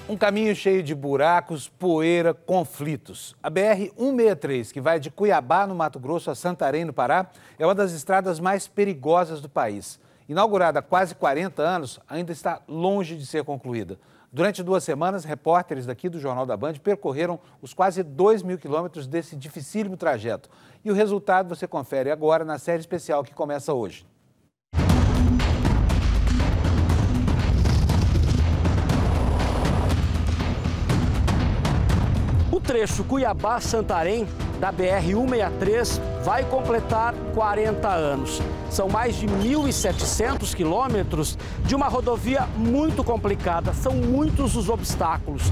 Um caminho cheio de buracos, poeira, conflitos. A BR-163, que vai de Cuiabá, no Mato Grosso, a Santarém, no Pará, é uma das estradas mais perigosas do país. Inaugurada há quase 40 anos, ainda está longe de ser concluída. Durante 2 semanas, repórteres daqui do Jornal da Band percorreram os quase 2.000 quilômetros desse dificílimo trajeto. E o resultado você confere agora na série especial que começa hoje. O trecho Cuiabá-Santarém da BR-163 vai completar 40 anos. São mais de 1.700 quilômetros de uma rodovia muito complicada. São muitos os obstáculos.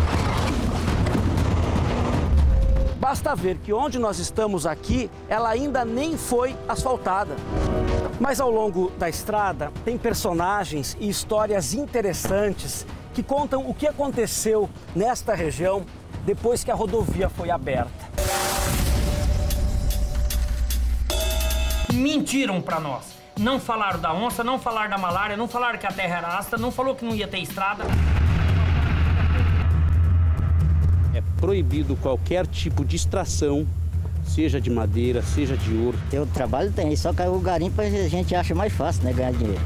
Basta ver que onde nós estamos aqui, ela ainda nem foi asfaltada. Mas ao longo da estrada tem personagens e histórias interessantes que contam o que aconteceu nesta região depois que a rodovia foi aberta. Mentiram para nós. Não falaram da onça, não falaram da malária, não falaram que a terra era ácida, não falou que não ia ter estrada. É proibido qualquer tipo de extração, seja de madeira, seja de ouro. O trabalho tem, só que o garimpo a gente acha mais fácil, né, ganhar dinheiro.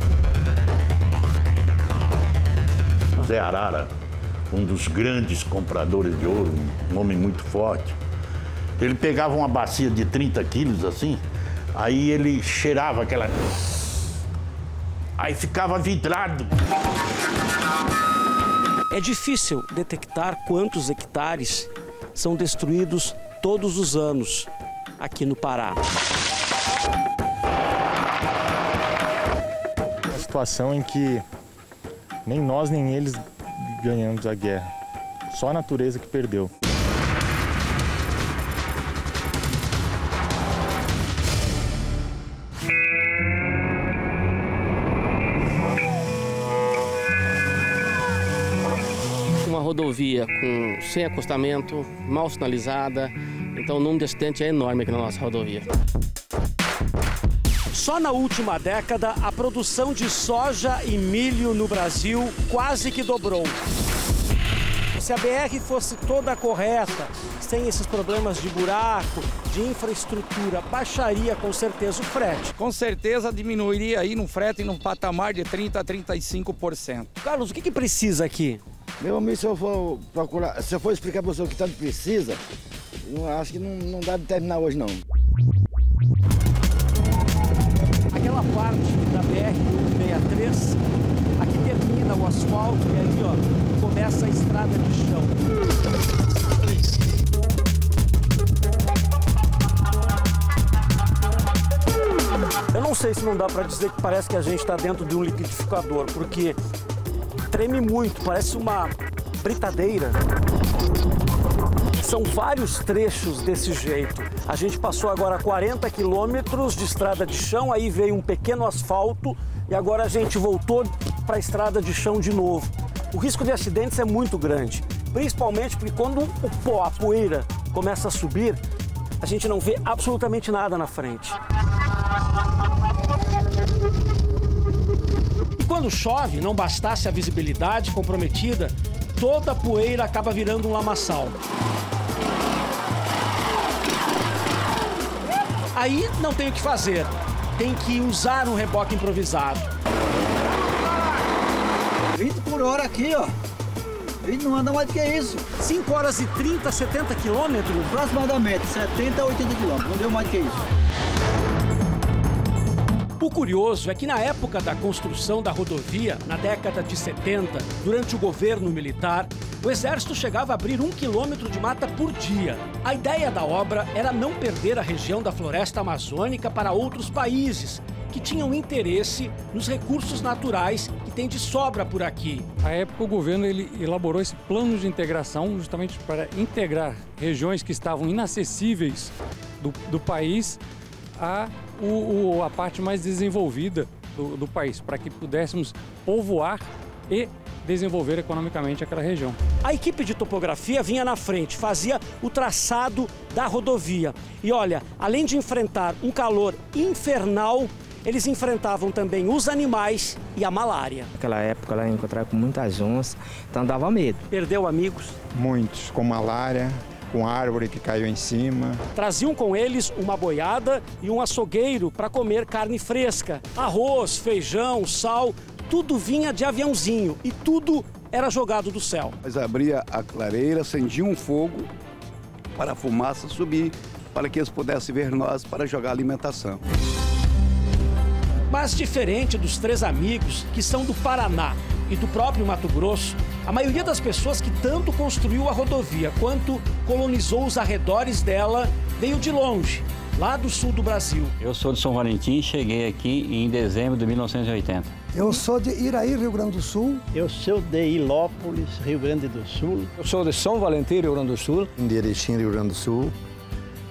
Zé Arara, um dos grandes compradores de ouro, um homem muito forte. Ele pegava uma bacia de 30 quilos assim, aí ele cheirava aquela... Aí ficava vidrado. É difícil detectar quantos hectares são destruídos todos os anos aqui no Pará. Uma situação em que nem nós nem eles ganhamos a guerra. Só a natureza que perdeu. Uma rodovia sem acostamento, mal sinalizada, então o número de acidentes é enorme aqui na nossa rodovia. Só na última década, a produção de soja e milho no Brasil quase que dobrou. Se a BR fosse toda correta, sem esses problemas de buraco, de infraestrutura, baixaria com certeza o frete. Com certeza diminuiria aí no frete no patamar de 30% a 35%. Carlos, o que precisa aqui? Meu amigo, se eu for procurar, se eu for explicar para você o que tanto precisa, eu acho que não dá de terminar hoje, não. Aquela parte da BR-163, aqui termina o asfalto e aí, ó, começa a estrada de chão. Eu não sei se não dá para dizer que parece que a gente está dentro de um liquidificador, porque treme muito, parece uma britadeira. São vários trechos desse jeito. A gente passou agora 40 quilômetros de estrada de chão, aí veio um pequeno asfalto e agora a gente voltou para a estrada de chão de novo. O risco de acidentes é muito grande, principalmente porque quando o pó, a poeira, começa a subir, a gente não vê absolutamente nada na frente. E quando chove, não bastasse a visibilidade comprometida, toda a poeira acaba virando um lamaçal. Aí não tem o que fazer, tem que usar um reboque improvisado. 20 por hora aqui, ó. E não anda mais do que isso. 5 horas e 30, 70 quilômetros? Aproximadamente, 70 a 80 quilômetros, não deu mais do que isso. O curioso é que na época da construção da rodovia, na década de 70, durante o governo militar, o Exército chegava a abrir 1 quilômetro de mata por dia. A ideia da obra era não perder a região da floresta amazônica para outros países que tinham interesse nos recursos naturais que tem de sobra por aqui. À época, o governo elaborou esse plano de integração justamente para integrar regiões que estavam inacessíveis do país a parte mais desenvolvida do país, para que pudéssemos povoar e desenvolver economicamente aquela região. A equipe de topografia vinha na frente, fazia o traçado da rodovia. E olha, além de enfrentar um calor infernal, eles enfrentavam também os animais e a malária. Naquela época ela encontrava com muitas onças, então dava medo. Perdeu amigos? Muitos, com malária, com árvore que caiu em cima. Traziam com eles uma boiada e um açougueiro para comer carne fresca. Arroz, feijão, sal, tudo vinha de aviãozinho e tudo era jogado do céu. Mas abria a clareira, acendia um fogo para a fumaça subir, para que eles pudessem ver nós para jogar alimentação. Mas diferente dos 3 amigos que são do Paraná e do próprio Mato Grosso, a maioria das pessoas que tanto construiu a rodovia quanto colonizou os arredores dela veio de longe, lá do sul do Brasil. Eu sou de São Valentim, cheguei aqui em dezembro de 1980. Eu sou de Iraí, Rio Grande do Sul. Eu sou de Ilópolis, Rio Grande do Sul. Eu sou de São Valentim, Rio Grande do Sul. De Erechim, Rio Grande do Sul,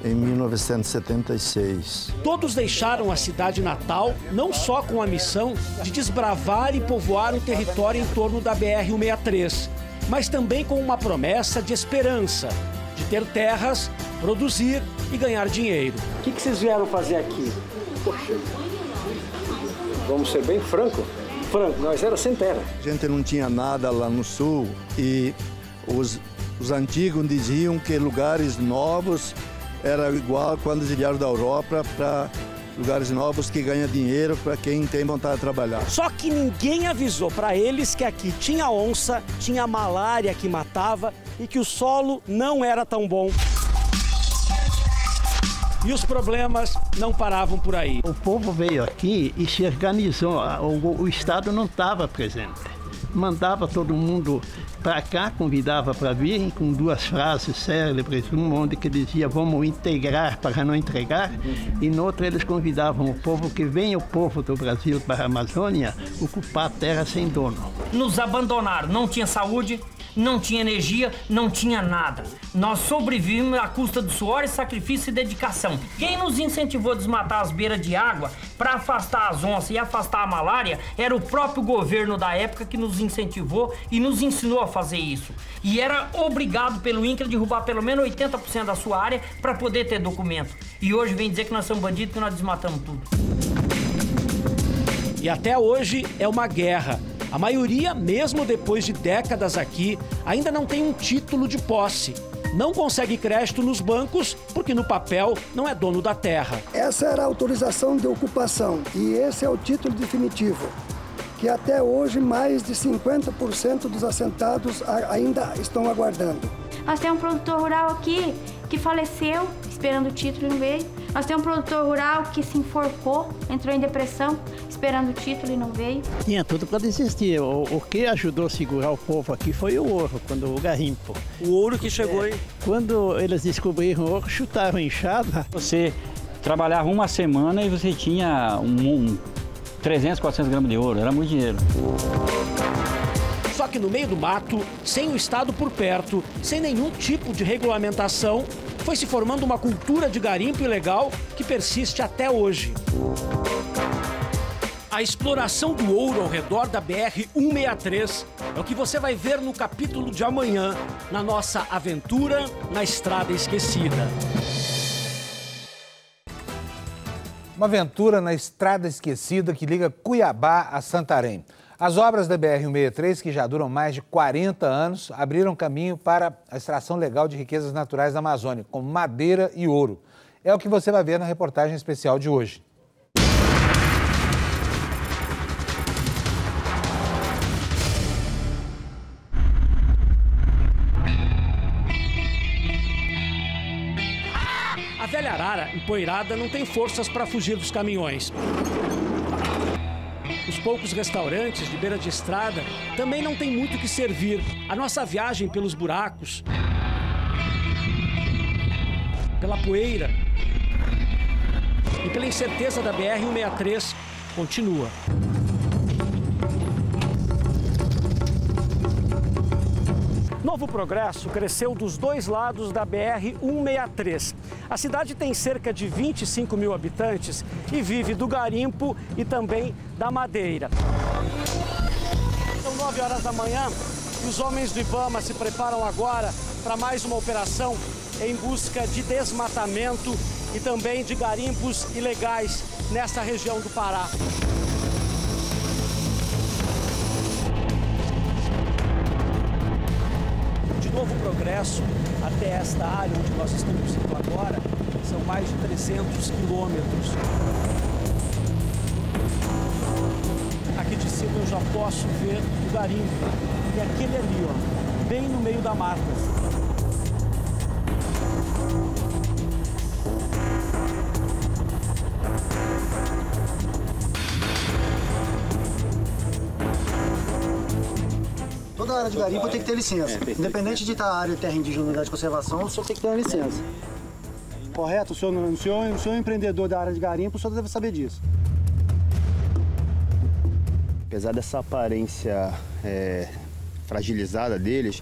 em 1976. Todos deixaram a cidade natal não só com a missão de desbravar e povoar o território em torno da BR-163, mas também com uma promessa de esperança, de ter terras, produzir e ganhar dinheiro. O que vocês vieram fazer aqui? Poxa, vamos ser bem franco, nós era sem terra. A gente não tinha nada lá no sul e os antigos diziam que lugares novos era igual quando eles vieram da Europa para lugares novos que ganham dinheiro para quem tem vontade de trabalhar. Só que ninguém avisou para eles que aqui tinha onça, tinha malária que matava e que o solo não era tão bom. E os problemas não paravam por aí. O povo veio aqui e se organizou, o Estado não estava presente. Mandava todo mundo para cá, convidava para vir, com 2 frases célebres, uma onde que dizia vamos integrar para não entregar, e noutra eles convidavam o povo que venha o povo do Brasil para a Amazônia ocupar a terra sem dono. Nos abandonaram, não tinha saúde, não tinha energia, não tinha nada. Nós sobrevivemos à custa do suor e sacrifício e dedicação. Quem nos incentivou a desmatar as beiras de água para afastar as onças e afastar a malária era o próprio governo da época que nos incentivou e nos ensinou a fazer isso. E era obrigado pelo INCRA a derrubar pelo menos 80% da sua área para poder ter documento. E hoje vem dizer que nós somos bandidos, que nós desmatamos tudo. E até hoje é uma guerra. A maioria, mesmo depois de décadas aqui, ainda não tem um título de posse. Não consegue crédito nos bancos porque no papel não é dono da terra. Essa era a autorização de ocupação e esse é o título definitivo, que até hoje mais de 50% dos assentados ainda estão aguardando. Nós temos um produtor rural aqui que faleceu esperando o título e não veio. Nós temos um produtor rural que se enforcou, entrou em depressão, esperando o título e não veio. Tinha tudo para desistir. O que ajudou a segurar o povo aqui foi o ouro, quando o garimpo. O ouro que chegou aí? Quando eles descobriram o ouro, chutaram a enxada. Você trabalhava uma semana e você tinha 300, 400 gramas de ouro, era muito dinheiro. Só que no meio do mato, sem o Estado por perto, sem nenhum tipo de regulamentação, foi se formando uma cultura de garimpo ilegal que persiste até hoje. A exploração do ouro ao redor da BR-163 é o que você vai ver no capítulo de amanhã, na nossa aventura na Estrada Esquecida. Uma aventura na Estrada Esquecida que liga Cuiabá a Santarém. As obras da BR-163, que já duram mais de 40 anos, abriram caminho para a extração legal de riquezas naturais da Amazônia, como madeira e ouro. É o que você vai ver na reportagem especial de hoje. A velha arara, empoeirada, não tem forças para fugir dos caminhões. Os poucos restaurantes de beira de estrada também não tem muito o que servir. A nossa viagem pelos buracos, pela poeira e pela incerteza da BR-163 continua. Novo Progresso cresceu dos 2 lados da BR-163. A cidade tem cerca de 25 mil habitantes e vive do garimpo e também da madeira. São 9 horas da manhã e os homens do IBAMA se preparam agora para mais uma operação em busca de desmatamento e também de garimpos ilegais nessa região do Pará. De Novo Progresso até esta área onde nós estamos indo agora, são mais de 300 quilômetros. Aqui de cima eu já posso ver o garimpo, que é aquele ali, ó, bem no meio da mata. Toda área de garimpo tem que ter licença. Independente de estar a área de terra indígena ou unidade de conservação, o senhor tem que ter uma licença. Correto? O senhor é empreendedor da área de garimpo, o senhor deve saber disso. Apesar dessa aparência fragilizada deles,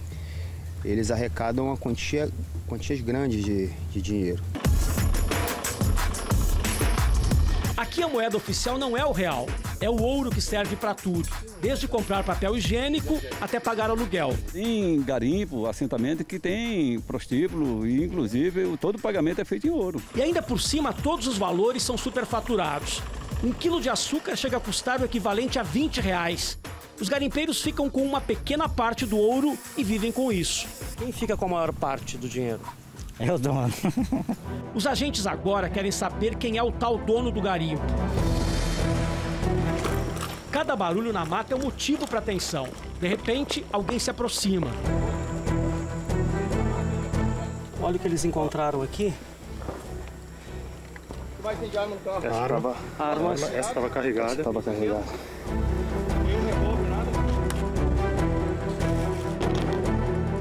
eles arrecadam uma quantias grandes de dinheiro. Aqui a moeda oficial não é o real, é o ouro que serve para tudo, desde comprar papel higiênico até pagar aluguel. Tem garimpo, assentamento que tem prostíbulo e inclusive todo o pagamento é feito em ouro. E ainda por cima todos os valores são superfaturados. 1 quilo de açúcar chega a custar o equivalente a R$20. Os garimpeiros ficam com uma pequena parte do ouro e vivem com isso. Quem fica com a maior parte do dinheiro? É o dono. Os agentes agora querem saber quem é o tal dono do garimpo. Cada barulho na mata é um motivo para atenção. De repente, alguém se aproxima. Olha o que eles encontraram aqui. Armas. Essa estava carregada. Estava carregada.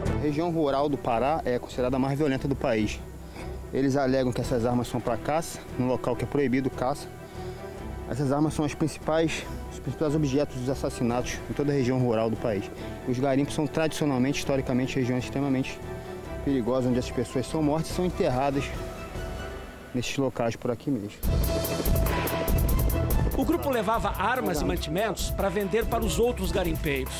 A região rural do Pará é considerada a mais violenta do país. Eles alegam que essas armas são para caça, num local que é proibido caça. Essas armas são os principais objetos dos assassinatos em toda a região rural do país. Os garimpos são tradicionalmente, historicamente, regiões extremamente perigosas, onde as pessoas são mortas e são enterradas nesses locais por aqui mesmo. O grupo levava armas e mantimentos para vender para os outros garimpeiros.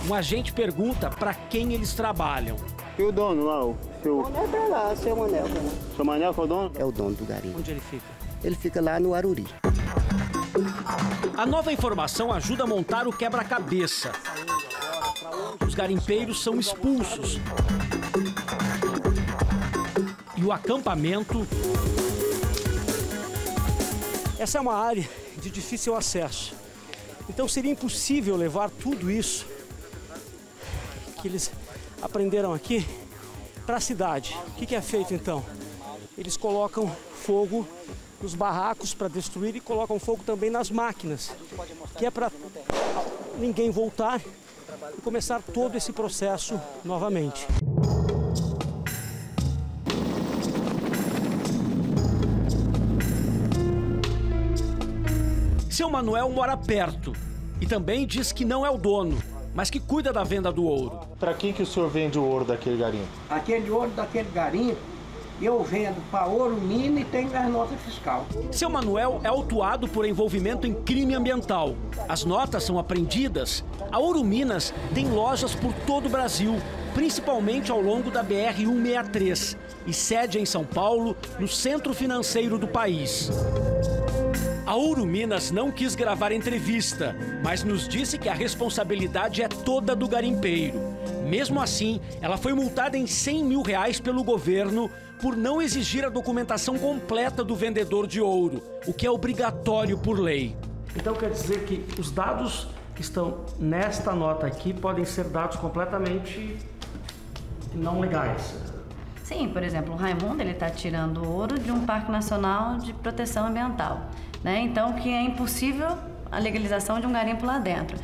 Um agente pergunta para quem eles trabalham. E o dono lá, o seu... O Manel tá lá, o seu Manel. Seu Manel que é o dono? É o dono do garimpo. Onde ele fica? Ele fica lá no Aruri. A nova informação ajuda a montar o quebra-cabeça. Os garimpeiros são expulsos. E o acampamento... Essa é uma área de difícil acesso. Então seria impossível levar tudo isso que eles aprenderam aqui para a cidade. O que é feito então? Eles colocam fogo nos barracos para destruir e colocam fogo também nas máquinas, que é para ninguém voltar e começar todo esse processo novamente. Seu Manuel mora perto e também diz que não é o dono, mas que cuida da venda do ouro. Para quem que o senhor vende o ouro daquele garimpo? Aquele ouro daquele garimpo eu vendo para Ouro Mina e tem as notas fiscal. Seu Manuel é autuado por envolvimento em crime ambiental. As notas são apreendidas. A Ouro Minas tem lojas por todo o Brasil, principalmente ao longo da BR-163, e sede em São Paulo, no centro financeiro do país. A Ouro Minas não quis gravar entrevista, mas nos disse que a responsabilidade é toda do garimpeiro. Mesmo assim, ela foi multada em R$100 mil pelo governo por não exigir a documentação completa do vendedor de ouro, o que é obrigatório por lei. Então quer dizer que os dados que estão nesta nota aqui podem ser dados completamente não legais. Sim, por exemplo, o Raimundo está tirando ouro de um Parque Nacional de Proteção Ambiental, né? Então que é impossível a legalização de um garimpo lá dentro.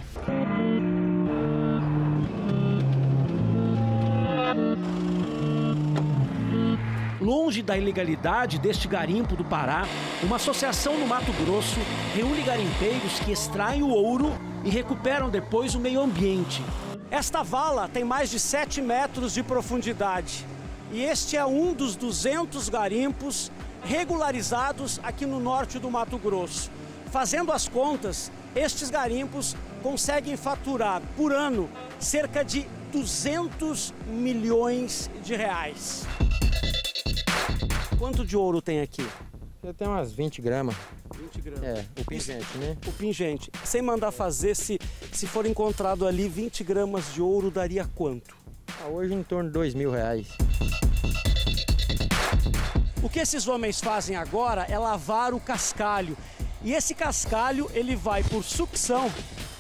Longe da ilegalidade deste garimpo do Pará, uma associação no Mato Grosso reúne garimpeiros que extraem o ouro e recuperam depois o meio ambiente. Esta vala tem mais de 7 metros de profundidade e este é um dos 200 garimpos regularizados aqui no norte do Mato Grosso. Fazendo as contas, estes garimpos conseguem faturar por ano cerca de 200 milhões de reais. Quanto de ouro tem aqui? Tem umas 20 gramas. 20 gramas. É, o pingente, né? O pingente. Sem mandar fazer, se for encontrado ali 20 gramas de ouro, daria quanto? Hoje em torno de R$2.000. O que esses homens fazem agora é lavar o cascalho. E esse cascalho, ele vai por sucção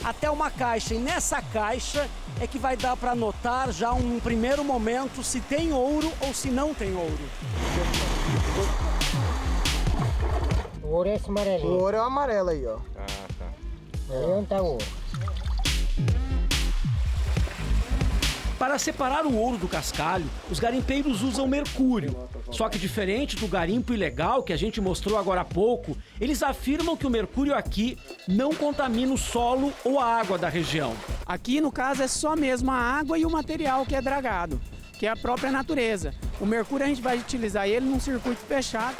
até uma caixa. E nessa caixa é que vai dar para notar já um primeiro momento se tem ouro ou se não tem ouro. O ouro é esse amarelinho. O ouro é o amarelo aí, ó. Ah, tá. Aí onde tá o ouro? Para separar o ouro do cascalho, os garimpeiros usam mercúrio. Só que diferente do garimpo ilegal que a gente mostrou agora há pouco, eles afirmam que o mercúrio aqui não contamina o solo ou a água da região. Aqui, no caso, é só mesmo a água e o material que é dragado, que é a própria natureza. O mercúrio a gente vai utilizar ele num circuito fechado.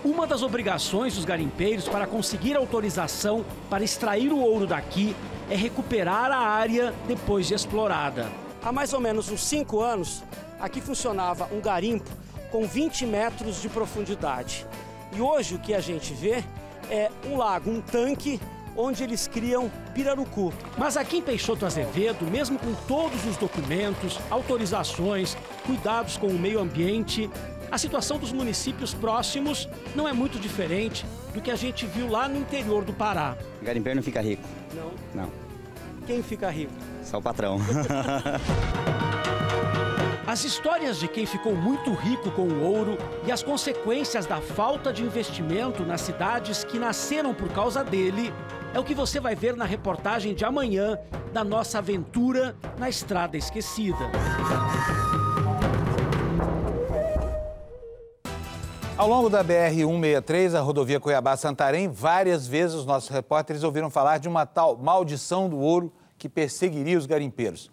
Uma das obrigações dos garimpeiros para conseguir autorização para extrair o ouro daqui é recuperar a área depois de explorada. Há mais ou menos uns 5 anos, aqui funcionava um garimpo com 20 metros de profundidade. E hoje o que a gente vê é um lago, um tanque, onde eles criam pirarucu. Mas aqui em Peixoto Azevedo, mesmo com todos os documentos, autorizações, cuidados com o meio ambiente, a situação dos municípios próximos não é muito diferente do que a gente viu lá no interior do Pará. O garimpeiro não fica rico. Não? Não. Quem fica rico? Só o patrão. As histórias de quem ficou muito rico com o ouro e as consequências da falta de investimento nas cidades que nasceram por causa dele é o que você vai ver na reportagem de amanhã da nossa aventura na Estrada Esquecida. Ao longo da BR-163, a rodovia Cuiabá-Santarém, várias vezes os nossos repórteres ouviram falar de uma tal maldição do ouro que perseguiria os garimpeiros.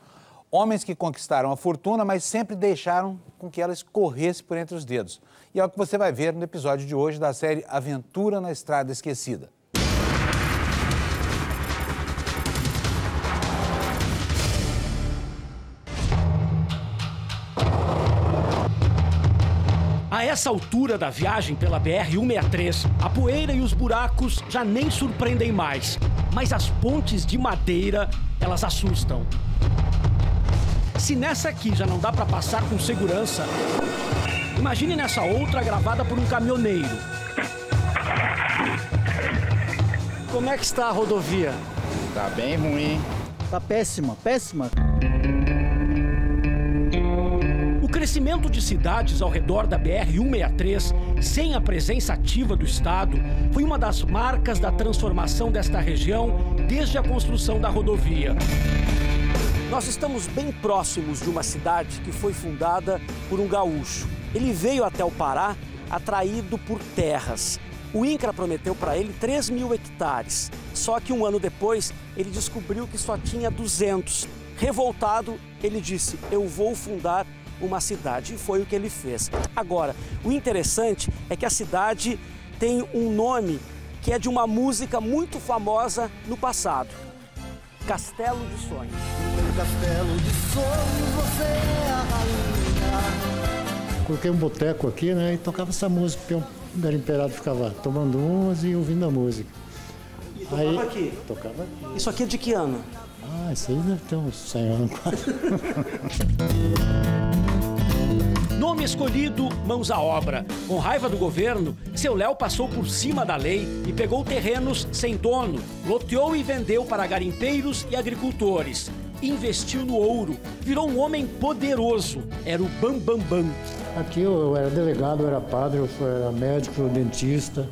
Homens que conquistaram a fortuna, mas sempre deixaram com que ela escorresse por entre os dedos. E é o que você vai ver no episódio de hoje da série Aventura na Estrada Esquecida. A essa altura da viagem pela BR-163, a poeira e os buracos já nem surpreendem mais. Mas as pontes de madeira, elas assustam. Se nessa aqui já não dá para passar com segurança, imagine nessa outra gravada por um caminhoneiro. Como é que está a rodovia? Tá bem ruim. Tá péssima, péssima. O crescimento de cidades ao redor da BR-163, sem a presença ativa do Estado, foi uma das marcas da transformação desta região desde a construção da rodovia. Nós estamos bem próximos de uma cidade que foi fundada por um gaúcho. Ele veio até o Pará atraído por terras. O INCRA prometeu para ele 3.000 hectares, só que um ano depois ele descobriu que só tinha 200. Revoltado, ele disse: eu vou fundar uma cidade, e foi o que ele fez. Agora, o interessante é que a cidade tem um nome que é de uma música muito famosa no passado: Castelo de Sonhos. Castelo de Sonhos, você é a rainha. Coloquei um boteco aqui, né, e tocava essa música, porque o garimpeirado ficava tomando umas e ouvindo a música. E tocava aqui? Tocava aqui. Isso aqui é de que ano? Ah, isso aí deve ter uns 100 anos quase. Nome escolhido, mãos à obra. Com raiva do governo, seu Léo passou por cima da lei e pegou terrenos sem dono, loteou e vendeu para garimpeiros e agricultores. Investiu no ouro, virou um homem poderoso, era o bam, bam, bam. Aqui eu era delegado, eu era padre, eu era médico, eu dentista.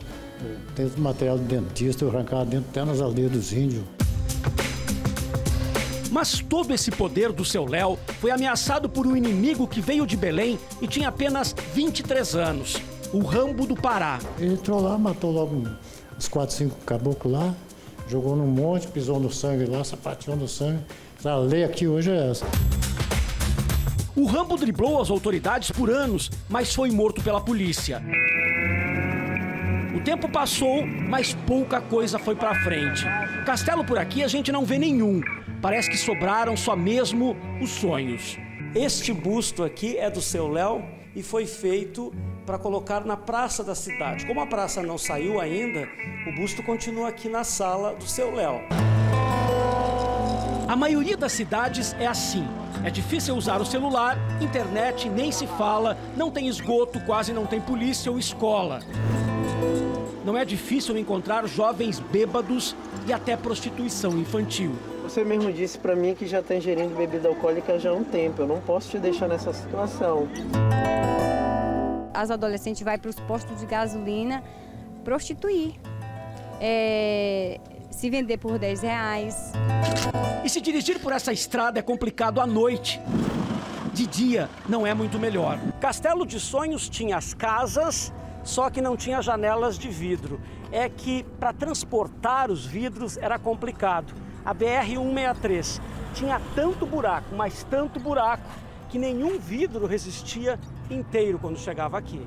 Tem material de dentista, eu arrancava dentro até nas aldeias dos índios. Mas todo esse poder do seu Léo foi ameaçado por um inimigo que veio de Belém e tinha apenas 23 anos, o Rambo do Pará. Ele entrou lá, matou logo uns 4, 5 caboclos lá, jogou num monte, pisou no sangue lá, sapateou no sangue. A lei aqui hoje é essa. O Rambo driblou as autoridades por anos, mas foi morto pela polícia. O tempo passou, mas pouca coisa foi pra frente. Castelo por aqui a gente não vê nenhum. Parece que sobraram só mesmo os sonhos. Este busto aqui é do seu Léo e foi feito para colocar na praça da cidade. Como a praça não saiu ainda, o busto continua aqui na sala do seu Léo. A maioria das cidades é assim. É difícil usar o celular, internet nem se fala, não tem esgoto, quase não tem polícia ou escola. Não é difícil encontrar jovens bêbados e até prostituição infantil. Você mesmo disse para mim que já está ingerindo bebida alcoólica já há um tempo. Eu não posso te deixar nessa situação. As adolescentes vão para os postos de gasolina prostituir. Se vender por R$10. E se dirigir por essa estrada é complicado à noite. De dia não é muito melhor. Castelo de Sonhos tinha as casas, só que não tinha janelas de vidro. É que para transportar os vidros era complicado. A BR-163 tinha tanto buraco, mas tanto buraco, que nenhum vidro resistia inteiro quando chegava aqui.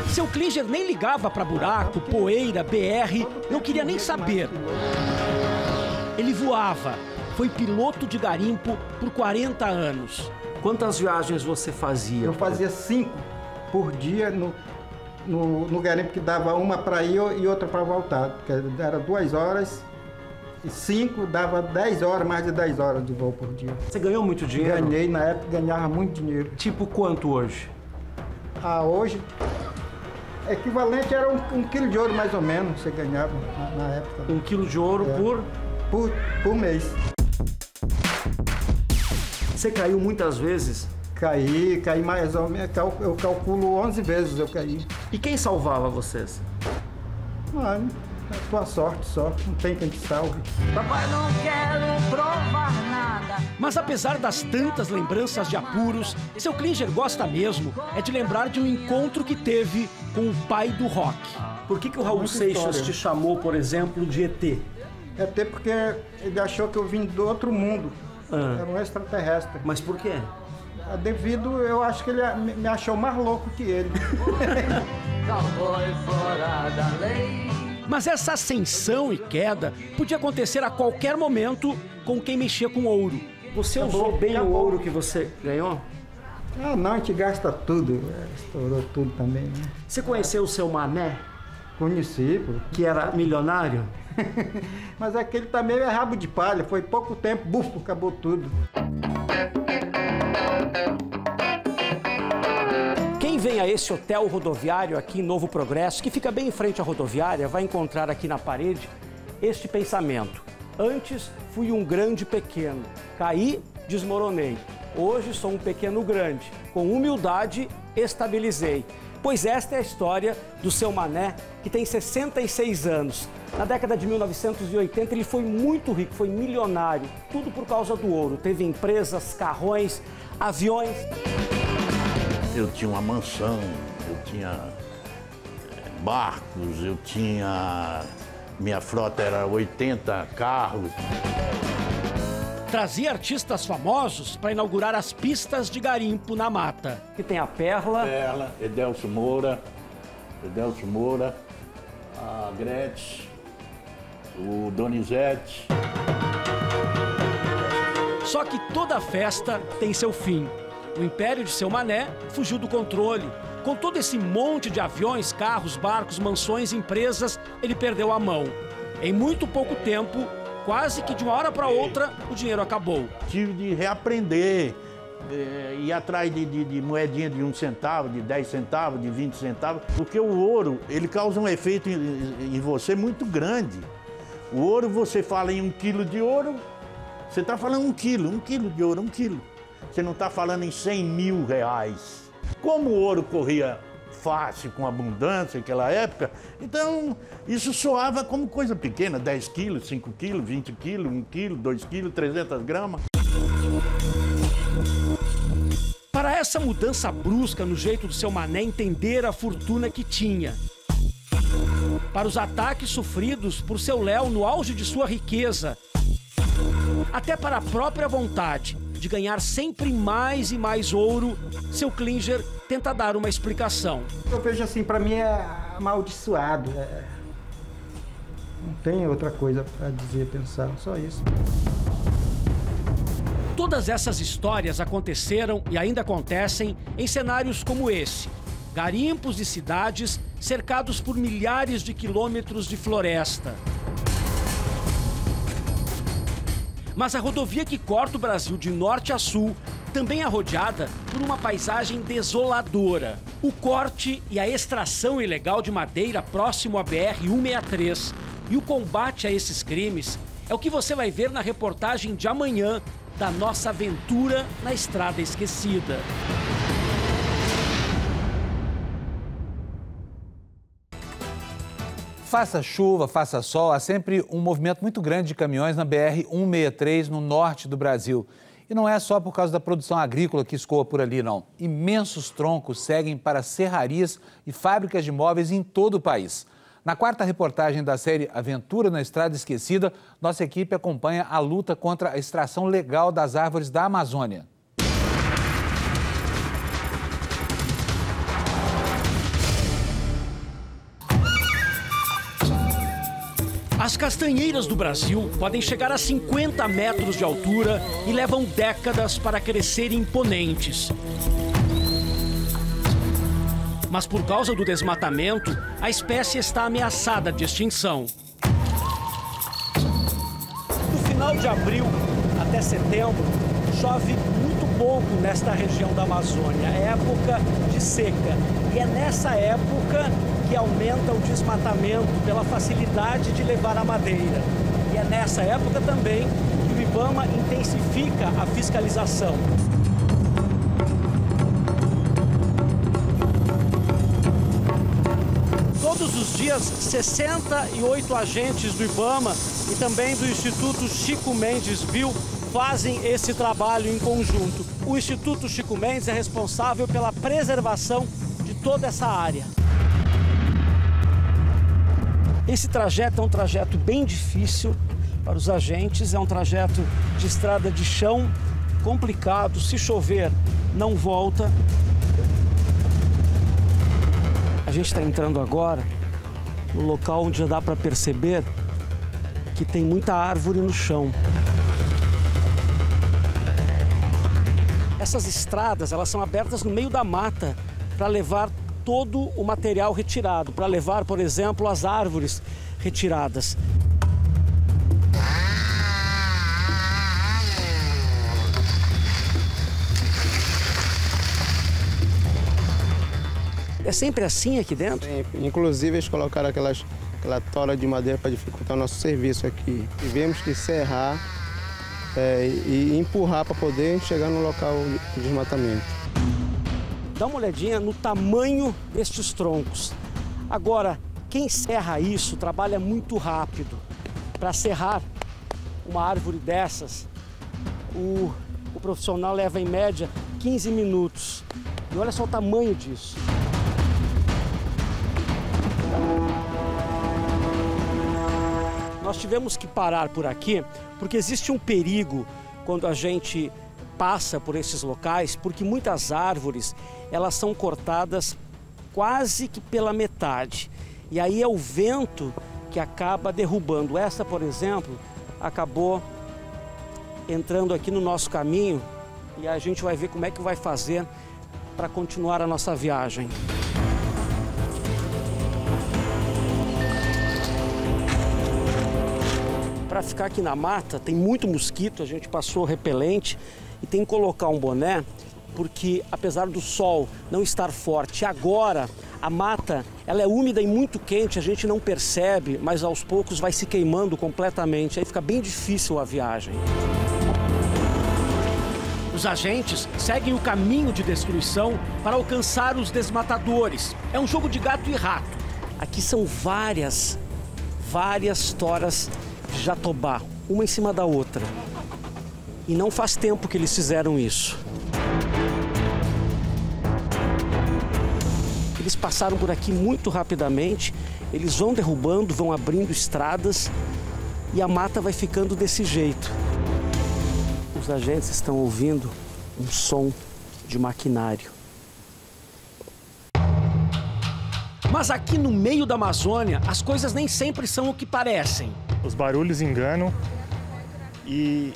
Seu Klinger nem ligava para buraco, poeira, BR, não queria nem saber. Ele voava, foi piloto de garimpo por 40 anos. Quantas viagens você fazia? Eu fazia 5 por dia no garimpo, que dava uma para ir e outra para voltar. Porque era 2 horas e 5 dava 10 horas, mais de 10 horas de voo por dia. Você ganhou muito dinheiro? Ganhei, na época ganhava muito dinheiro. Tipo quanto hoje? Hoje, equivalente era 1 quilo de ouro mais ou menos, você ganhava na época. 1 quilo de ouro por mês. Você caiu muitas vezes? Caí mais ou menos, eu calculo 11 vezes eu caí. E quem salvava vocês? É tua sorte só, não tem quem te salve. Papai, não quero provar nada. Mas apesar das tantas lembranças de apuros, seu Klinger gosta mesmo é de lembrar de um encontro que teve com o pai do rock. Por que o Raul Seixas te chamou, por exemplo, de ET? ET porque ele achou que eu vim do outro mundo. Era um extraterrestre. Mas por quê? Devido, eu acho que ele me achou mais louco que ele. Fora da lei. Mas essa ascensão e queda podia acontecer a qualquer momento com quem mexia com ouro. Você usou bem o ouro que você ganhou? Não, a gente gasta tudo. Estourou tudo também, né? Você conheceu o seu Mané? Conheci, pô. Que era milionário? Mas aquele também é rabo de palha. Foi pouco tempo, bufo, acabou tudo. Quem vem a esse hotel rodoviário aqui em Novo Progresso, que fica bem em frente à rodoviária, vai encontrar aqui na parede este pensamento. Antes fui um grande pequeno, caí, desmoronei. Hoje sou um pequeno grande, com humildade estabilizei. Pois esta é a história do seu Mané, que tem 66 anos. Na década de 1980 ele foi muito rico, foi milionário, tudo por causa do ouro. Teve empresas, carrões, aviões. Eu tinha uma mansão, eu tinha barcos, eu tinha... Minha frota era 80 carros. Trazia artistas famosos para inaugurar as pistas de garimpo na mata. Que tem a Perla. Edelcio Moura, a Gretchen, o Donizete. Só que toda festa tem seu fim. O império de seu Mané fugiu do controle. Com todo esse monte de aviões, carros, barcos, mansões, empresas, ele perdeu a mão. Em muito pouco tempo, quase que de uma hora para outra, o dinheiro acabou. Tive de reaprender, ir atrás de moedinha de 1 centavo, de 10 centavos, de 20 centavos, porque o ouro, ele causa um efeito em você muito grande. O ouro, você fala em 1 quilo de ouro, você está falando 1 quilo de ouro, 1 quilo. Você não está falando em 100 mil reais. Como o ouro corria fácil, com abundância naquela época, então isso soava como coisa pequena, 10 quilos, 5 quilos, 20 quilos, 1 quilo, 2 quilos, 300 gramas. Para essa mudança brusca no jeito do seu Mané entender a fortuna que tinha. Para os ataques sofridos por seu Léo no auge de sua riqueza. Até para a própria vontade de ganhar sempre mais e mais ouro, seu Klinger tenta dar uma explicação. Eu vejo assim, para mim é amaldiçoado. Não tem outra coisa para dizer, pensar, só isso. Todas essas histórias aconteceram e ainda acontecem em cenários como esse. Garimpos de cidades cercados por milhares de quilômetros de floresta. Mas a rodovia que corta o Brasil de norte a sul também é rodeada por uma paisagem desoladora. O corte e a extração ilegal de madeira próximo à BR-163 e o combate a esses crimes é o que você vai ver na reportagem de amanhã da nossa aventura na Estrada Esquecida. Faça chuva, faça sol, há sempre um movimento muito grande de caminhões na BR-163 no norte do Brasil. E não é só por causa da produção agrícola que escoa por ali, não. Imensos troncos seguem para serrarias e fábricas de móveis em todo o país. Na quarta reportagem da série Aventura na Estrada Esquecida, nossa equipe acompanha a luta contra a extração legal das árvores da Amazônia. As castanheiras do Brasil podem chegar a 50 metros de altura e levam décadas para crescerem imponentes. Mas por causa do desmatamento, a espécie está ameaçada de extinção. Do final de abril até setembro, chove muito pouco nesta região da Amazônia. É época de seca. E é nessa época que aumenta o desmatamento pela facilidade de levar a madeira. E é nessa época também que o IBAMA intensifica a fiscalização. Todos os dias, 68 agentes do IBAMA e também do Instituto Chico Mendes Bill fazem esse trabalho em conjunto. O Instituto Chico Mendes é responsável pela preservação de toda essa área. Esse trajeto é um trajeto bem difícil para os agentes, é um trajeto de estrada de chão complicado. Se chover, não volta. A gente está entrando agora no local onde já dá para perceber que tem muita árvore no chão. Essas estradas, elas são abertas no meio da mata para levar todo o material retirado, para levar, por exemplo, as árvores retiradas. É sempre assim aqui dentro? Sempre. Inclusive, eles colocaram aquela tora de madeira para dificultar o nosso serviço aqui. Tivemos que serrar e empurrar para poder chegar no local de desmatamento. Dá uma olhadinha no tamanho destes troncos. Agora, quem serra isso trabalha muito rápido. Para serrar uma árvore dessas, o profissional leva em média 15 minutos. E olha só o tamanho disso. Nós tivemos que parar por aqui porque existe um perigo quando a gente passa por esses locais, porque muitas árvores elas são cortadas quase que pela metade. E aí é o vento que acaba derrubando. Essa, por exemplo, acabou entrando aqui no nosso caminho e a gente vai ver como é que vai fazer para continuar a nossa viagem. Para ficar aqui na mata, tem muito mosquito, a gente passou repelente e tem que colocar um boné, porque apesar do sol não estar forte agora, a mata ela é úmida e muito quente, a gente não percebe, mas aos poucos vai se queimando completamente, aí fica bem difícil a viagem. Os agentes seguem o caminho de destruição para alcançar os desmatadores. É um jogo de gato e rato. Aqui são várias toras de jatobá, uma em cima da outra. E não faz tempo que eles fizeram isso. Eles passaram por aqui muito rapidamente, eles vão derrubando, vão abrindo estradas e a mata vai ficando desse jeito. Os agentes estão ouvindo um som de maquinário. Mas aqui no meio da Amazônia, as coisas nem sempre são o que parecem. Os barulhos enganam e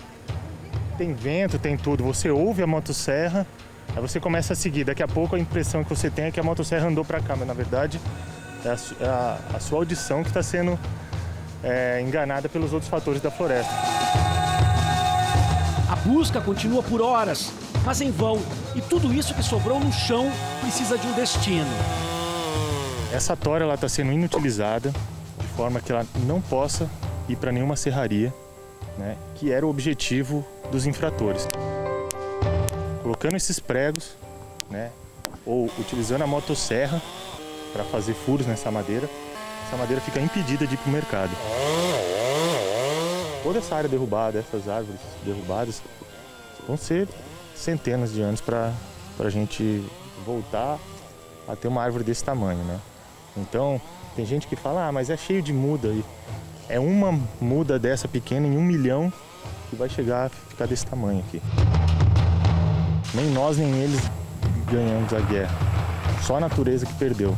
Tem vento, tem tudo. Você ouve a motosserra, aí você começa a seguir. Daqui a pouco a impressão que você tem é que a motosserra andou para cá, mas na verdade é a sua audição que está sendo enganada pelos outros fatores da floresta. A busca continua por horas, mas em vão. E tudo isso que sobrou no chão precisa de um destino. Essa tora está sendo inutilizada, de forma que ela não possa ir para nenhuma serraria, né, que era o objetivo dos infratores. Colocando esses pregos, né, ou utilizando a motosserra para fazer furos nessa madeira, essa madeira fica impedida de ir para o mercado. Toda essa área derrubada, essas árvores derrubadas, vão ser centenas de anos para a gente voltar a ter uma árvore desse tamanho, né? Então, tem gente que fala, mas é cheio de muda. É uma muda dessa pequena em 1 milhão que vai chegar a ficar desse tamanho aqui. Nem nós, nem eles ganhamos a guerra. Só a natureza que perdeu.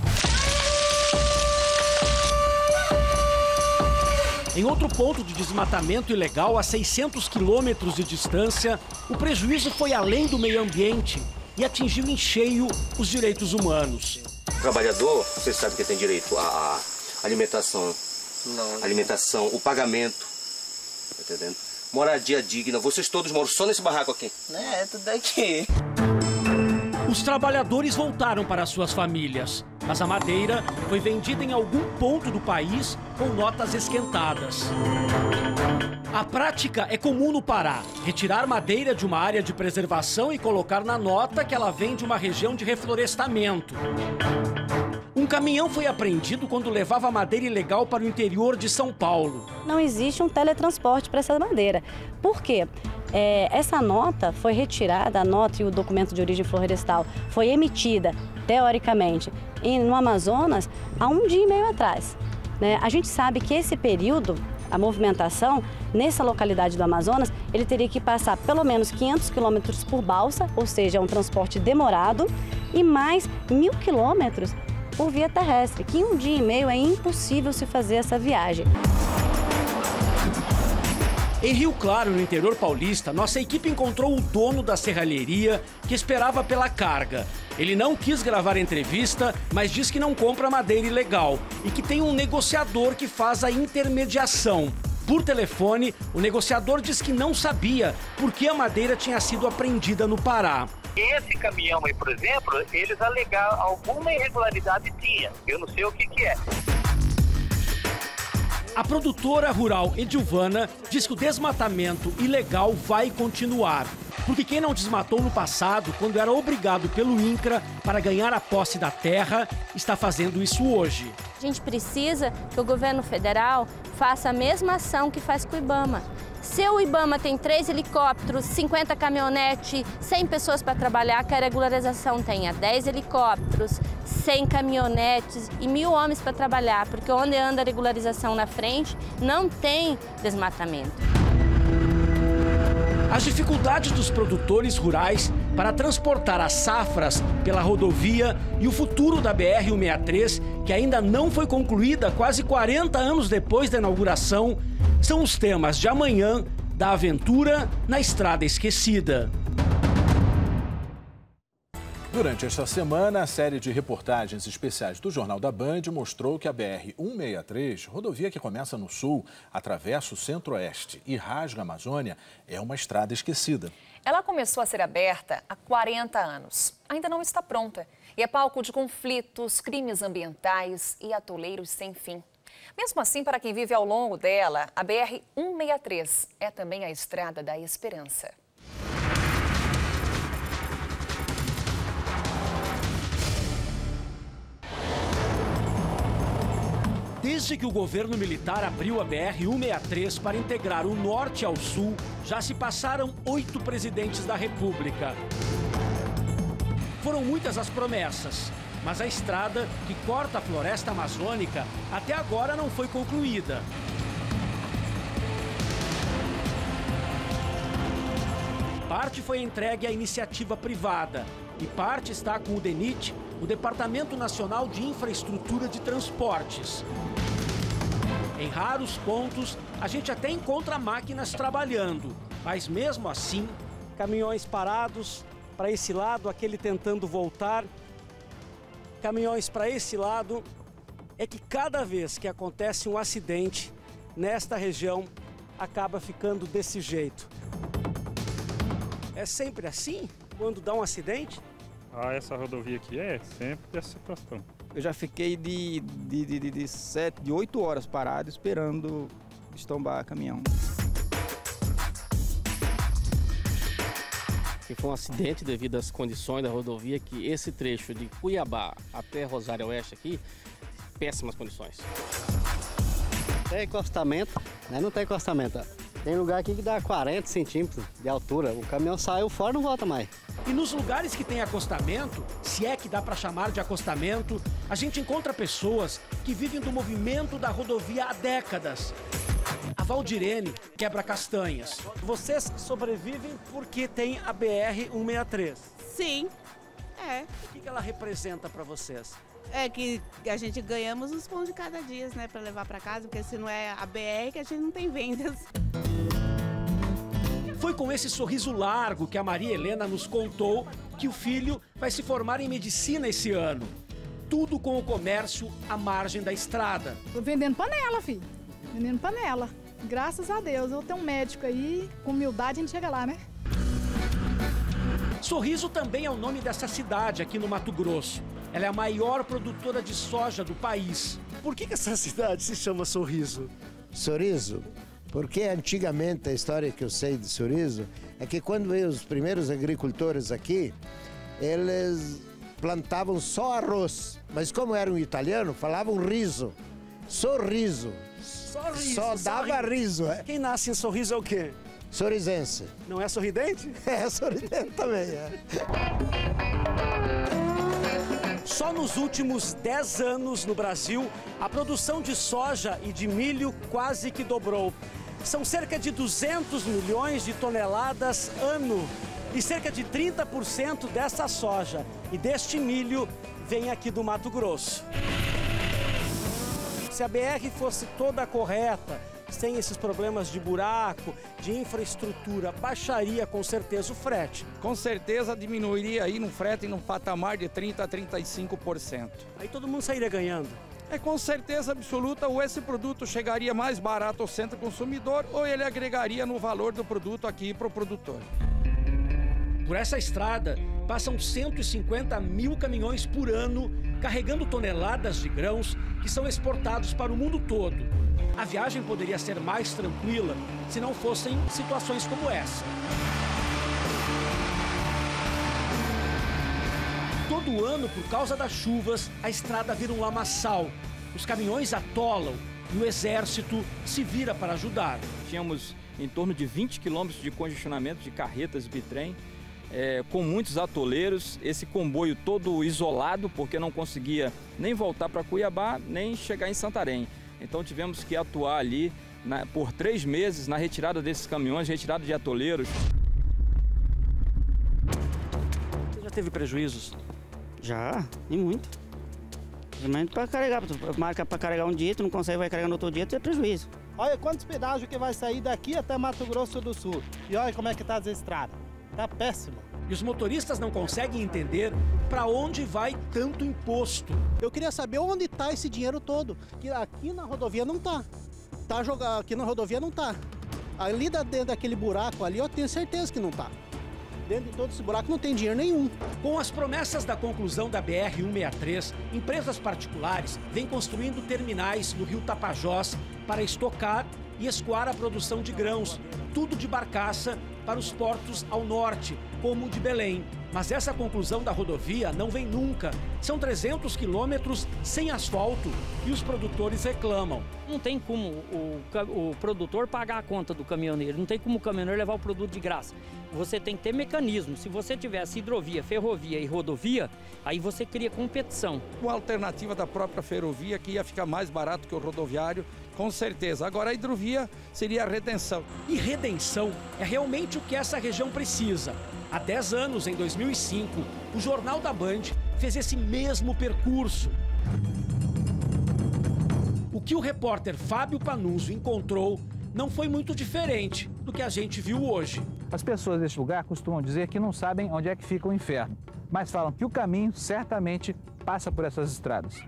Em outro ponto de desmatamento ilegal, a 600 quilômetros de distância, o prejuízo foi além do meio ambiente e atingiu em cheio os direitos humanos. O trabalhador, você sabe que tem direito à alimentação, alimentação, o pagamento, tá entendendo? Moradia digna, vocês todos moram só nesse barraco aqui? É, tudo aqui. Os trabalhadores voltaram para suas famílias, mas a madeira foi vendida em algum ponto do país com notas esquentadas. A prática é comum no Pará, retirar madeira de uma área de preservação e colocar na nota que ela vem de uma região de reflorestamento. Um caminhão foi apreendido quando levava madeira ilegal para o interior de São Paulo. Não existe um teletransporte para essa madeira. Por quê? Essa nota foi retirada, a nota e o documento de origem florestal foi emitida, teoricamente, no Amazonas há 1 dia e meio atrás. A gente sabe que esse período, a movimentação, nessa localidade do Amazonas, ele teria que passar pelo menos 500 quilômetros por balsa, ou seja, é um transporte demorado, e mais 1.000 quilômetros por via terrestre, que em 1 dia e meio é impossível se fazer essa viagem. Em Rio Claro, no interior paulista, nossa equipe encontrou o dono da serralheria que esperava pela carga. Ele não quis gravar a entrevista, mas diz que não compra madeira ilegal e que tem um negociador que faz a intermediação. Por telefone, o negociador diz que não sabia por que a madeira tinha sido apreendida no Pará. Esse caminhão aí, por exemplo, eles alegaram alguma irregularidade tinha. Eu não sei o que é. A produtora rural Edilvana diz que o desmatamento ilegal vai continuar. Porque quem não desmatou no passado, quando era obrigado pelo INCRA para ganhar a posse da terra, está fazendo isso hoje. A gente precisa que o governo federal faça a mesma ação que faz com o IBAMA. Se o IBAMA tem 3 helicópteros, 50 caminhonetes, 100 pessoas para trabalhar, que a regularização tenha 10 helicópteros, 100 caminhonetes e 1.000 homens para trabalhar, porque onde anda a regularização na frente, não tem desmatamento. As dificuldades dos produtores rurais para transportar as safras pela rodovia e o futuro da BR-163, que ainda não foi concluída quase 40 anos depois da inauguração, são os temas de amanhã da aventura na Estrada Esquecida. Durante esta semana, a série de reportagens especiais do Jornal da Band mostrou que a BR-163, rodovia que começa no sul, atravessa o centro-oeste e rasga a Amazônia, é uma estrada esquecida. Ela começou a ser aberta há 40 anos. Ainda não está pronta e é palco de conflitos, crimes ambientais e atoleiros sem fim. Mesmo assim, para quem vive ao longo dela, a BR-163 é também a estrada da esperança. Desde que o governo militar abriu a BR-163 para integrar o norte ao sul, já se passaram 8 presidentes da República. Foram muitas as promessas, mas a estrada que corta a floresta amazônica até agora não foi concluída. Parte foi entregue à iniciativa privada e parte está com o DENIT, o Departamento Nacional de Infraestrutura de Transportes. Em raros pontos, a gente até encontra máquinas trabalhando, Mas mesmo assim, caminhões parados para esse lado, aquele tentando voltar, caminhões para esse lado. É que cada vez que acontece um acidente nesta região, acaba ficando desse jeito. É sempre assim quando dá um acidente? Essa rodovia aqui é sempre essa situação. Eu já fiquei de 8 horas parado esperando estombar caminhão. E foi um acidente devido às condições da rodovia, que esse trecho de Cuiabá até Rosário Oeste aqui, péssimas condições. Tem encostamento, né? Não tem encostamento. Tem lugar aqui que dá 40 centímetros de altura. O caminhão saiu fora e não volta mais. E nos lugares que tem acostamento, se é que dá para chamar de acostamento, a gente encontra pessoas que vivem do movimento da rodovia há décadas. A Valdirene quebra castanhas. Vocês sobrevivem porque tem a BR-163. Sim, é. O que ela representa para vocês? É que a gente ganhamos os pão de cada dia, né, para levar para casa, porque se não é a BR que a gente não tem vendas. Foi com esse sorriso largo que a Maria Helena nos contou que o filho vai se formar em medicina esse ano. Tudo com o comércio à margem da estrada. Tô vendendo panela, filho. Vendendo panela. Graças a Deus, eu tenho um médico aí, com humildade a gente chega lá, né? Sorriso também é o nome dessa cidade aqui no Mato Grosso. Ela é a maior produtora de soja do país. Por que essa cidade se chama Sorriso? Sorriso, porque antigamente a história que eu sei de Sorriso é que quando veio os primeiros agricultores aqui, eles plantavam só arroz. Mas como eram italianos, falavam riso. Sorriso. Só dava riso. É. Quem nasce em Sorriso é o quê? Sorrisense. Não é sorridente? É, sorridente também, é. Só nos últimos 10 anos no Brasil, a produção de soja e de milho quase que dobrou. São cerca de 200 milhões de toneladas ano. E cerca de 30% dessa soja e deste milho vem aqui do Mato Grosso. Se a BR fosse toda correta, sem esses problemas de buraco, de infraestrutura, baixaria com certeza o frete. Com certeza diminuiria aí no frete num patamar de 30% a 35%. Aí todo mundo sairia ganhando. É com certeza absoluta, ou esse produto chegaria mais barato ao centro consumidor, ou ele agregaria no valor do produto aqui para o produtor. Por essa estrada, passam 150 mil caminhões por ano, carregando toneladas de grãos que são exportados para o mundo todo. A viagem poderia ser mais tranquila se não fossem situações como essa. Todo ano, por causa das chuvas, a estrada vira um lamaçal. Os caminhões atolam e o exército se vira para ajudar. Tínhamos em torno de 20 quilômetros de congestionamento de carretas e bitrem, com muitos atoleiros, esse comboio todo isolado, porque não conseguia nem voltar para Cuiabá, nem chegar em Santarém. Então tivemos que atuar ali por 3 meses na retirada desses caminhões, retirada de atoleiros. Você já teve prejuízos? Já, e muito. Principalmente para carregar, marca para carregar um dia, tu não consegue, vai carregar no outro dia, tu tem prejuízo. Olha quantos pedágios que vai sair daqui até Mato Grosso do Sul. E olha como é que tá as estradas. Tá péssimo. E os motoristas não conseguem entender para onde vai tanto imposto. Eu queria saber onde está esse dinheiro todo, que aqui na rodovia não tá. Aqui na rodovia não tá. Ali dentro daquele buraco ali, eu tenho certeza que não tá. Dentro de todo esse buraco não tem dinheiro nenhum. Com as promessas da conclusão da BR-163, empresas particulares vêm construindo terminais no Rio Tapajós para estocar e escoar a produção de grãos, tudo de barcaça para os portos ao norte, como o de Belém. Mas essa conclusão da rodovia não vem nunca. São 300 quilômetros sem asfalto e os produtores reclamam. Não tem como o produtor pagar a conta do caminhoneiro, não tem como o caminhoneiro levar o produto de graça. Você tem que ter mecanismo. Se você tivesse hidrovia, ferrovia e rodovia, aí você cria competição. Uma alternativa da própria ferrovia que ia ficar mais barato que o rodoviário, com certeza. Agora a hidrovia seria a redenção. E redenção é realmente o que essa região precisa. Há 10 anos, em 2005, o Jornal da Band fez esse mesmo percurso. O que o repórter Fábio Panunzio encontrou não foi muito diferente do que a gente viu hoje. As pessoas deste lugar costumam dizer que não sabem onde é que fica o inferno, mas falam que o caminho certamente passa por essas estradas.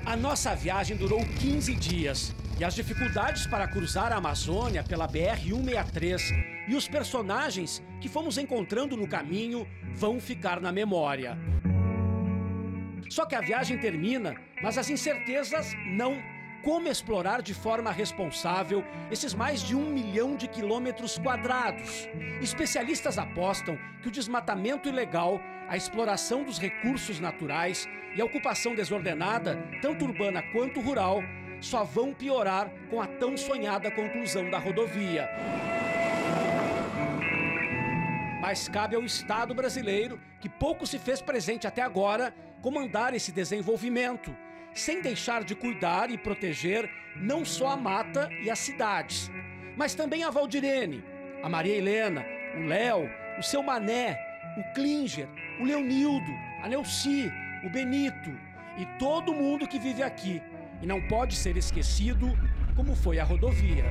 A nossa viagem durou 15 dias e as dificuldades para cruzar a Amazônia pela BR-163 e os personagens que fomos encontrando no caminho vão ficar na memória. Só que a viagem termina, mas as incertezas não. Como explorar de forma responsável esses mais de 1 milhão de quilômetros quadrados? Especialistas apostam que o desmatamento ilegal, a exploração dos recursos naturais e a ocupação desordenada, tanto urbana quanto rural, só vão piorar com a tão sonhada conclusão da rodovia. Mas cabe ao Estado brasileiro, que pouco se fez presente até agora, comandar esse desenvolvimento, sem deixar de cuidar e proteger não só a mata e as cidades, mas também a Valdirene, a Maria Helena, o Léo, o seu Mané, o Klinger, o Leonildo, a Neuci, o Benito e todo mundo que vive aqui. E não pode ser esquecido como foi a rodovia.